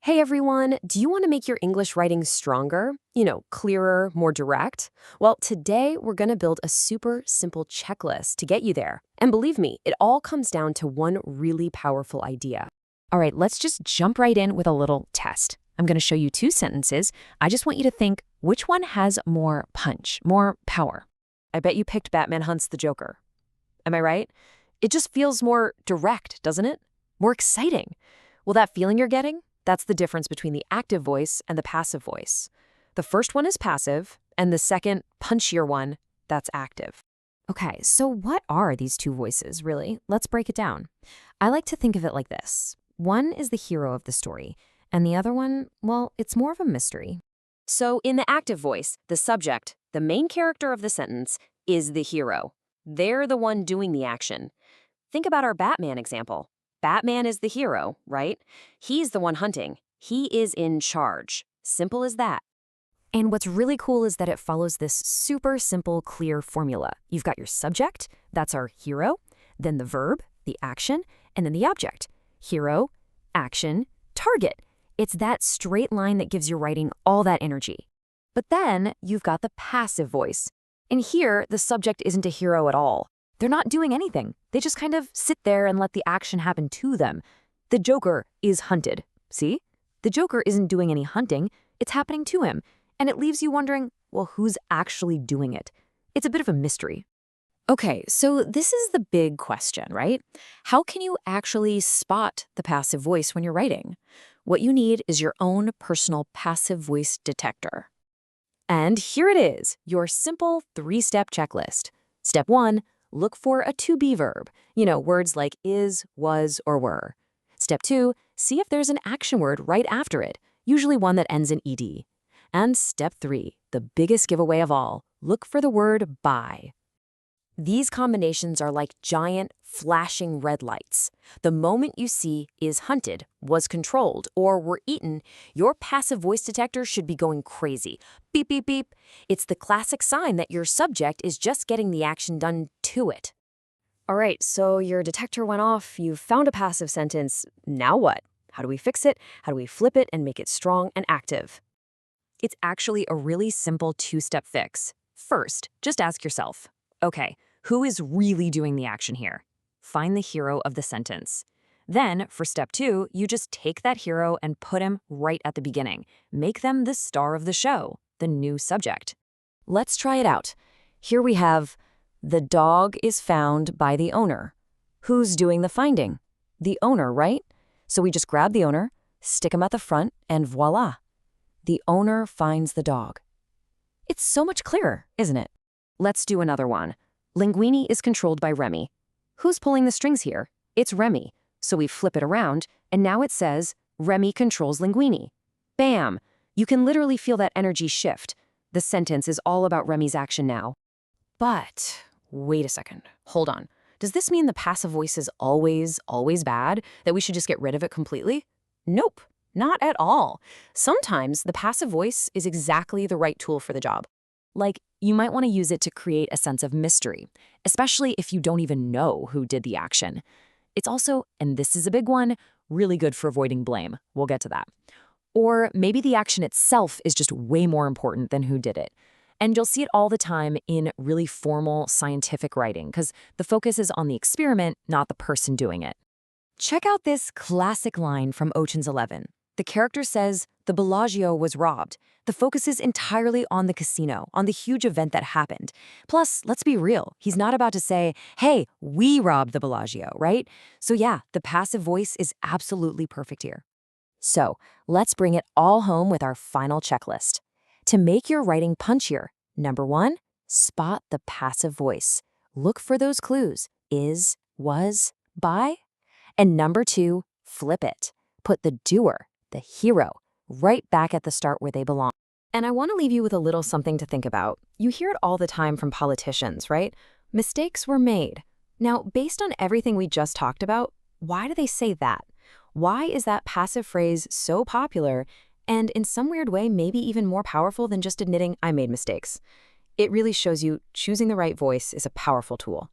Hey everyone, do you want to make your English writing stronger? Clearer, more direct? Well, today we're going to build a super simple checklist to get you there. And believe me, it all comes down to one really powerful idea. All right, let's just jump right in with a little test. I'm going to show you two sentences. I just want you to think which one has more punch, more power. I bet you picked Batman hunts the Joker. Am I right? It just feels more direct, doesn't it? More exciting. Well, that feeling you're getting? That's the difference between the active voice and the passive voice. The first one is passive, and the second, punchier one, that's active. Okay, so what are these two voices, really? Let's break it down. I like to think of it like this. One is the hero of the story, and the other one, well, it's more of a mystery. So in the active voice, the subject, the main character of the sentence, is the hero. They're the one doing the action. Think about our Batman example. Batman is the hero, right? He's the one hunting. He is in charge. Simple as that. And what's really cool is that it follows this super simple, clear formula. You've got your subject, that's our hero, then the verb, the action, and then the object. Hero, action, target. It's that straight line that gives your writing all that energy. But then you've got the passive voice. And here, the subject isn't a hero at all. They're not doing anything. They just kind of sit there and let the action happen to them. The Joker is hunted. See? The Joker isn't doing any hunting. It's happening to him. And it leaves you wondering, well, who's actually doing it? It's a bit of a mystery. Okay, so this is the big question, right? How can you actually spot the passive voice when you're writing? What you need is your own personal passive voice detector. And here it is, your simple 3-step checklist. Step 1, look for a to be verb. Words like is, was, or were. Step 2, see if there's an action word right after it, usually one that ends in ed. And step 3, the biggest giveaway of all, look for the word by. These combinations are like giant, flashing red lights. The moment you see is hunted, was controlled, or were eaten, your passive voice detector should be going crazy. Beep, beep, beep. It's the classic sign that your subject is just getting the action done to it. All right, so your detector went off, you found a passive sentence. Now what? How do we fix it? How do we flip it and make it strong and active? It's actually a really simple 2-step fix. First, just ask yourself, okay, who is really doing the action here? Find the hero of the sentence. Then, for step 2, you just take that hero and put him right at the beginning. Make them the star of the show, the new subject. Let's try it out. Here we have, the dog is found by the owner. Who's doing the finding? The owner, right? So we just grab the owner, stick him at the front, and voila. The owner finds the dog. It's so much clearer, isn't it? Let's do another one. Linguini is controlled by Remy. Who's pulling the strings here? It's Remy. So we flip it around, and now it says, Remy controls Linguini. Bam! You can literally feel that energy shift. The sentence is all about Remy's action now. But, wait a second. Hold on. Does this mean the passive voice is always bad? That we should just get rid of it completely? Nope, not at all. Sometimes the passive voice is exactly the right tool for the job. Like, you might want to use it to create a sense of mystery, especially if you don't even know who did the action. It's also, and this is a big one, really good for avoiding blame. We'll get to that. Or maybe the action itself is just way more important than who did it. And you'll see it all the time in really formal scientific writing, because the focus is on the experiment, not the person doing it. Check out this classic line from Ocean's 11. The character says, the Bellagio was robbed. The focus is entirely on the casino, on the huge event that happened. Plus, let's be real, he's not about to say, hey, we robbed the Bellagio, right? So yeah, the passive voice is absolutely perfect here. So let's bring it all home with our final checklist. To make your writing punchier, number 1, spot the passive voice. Look for those clues, is, was, by. And number 2, flip it. Put the doer, the hero, right back at the start where they belong. And I want to leave you with a little something to think about. You hear it all the time from politicians, right? Mistakes were made. Now, based on everything we just talked about, why do they say that? Why is that passive phrase so popular and in some weird way maybe even more powerful than just admitting I made mistakes? It really shows you choosing the right voice is a powerful tool.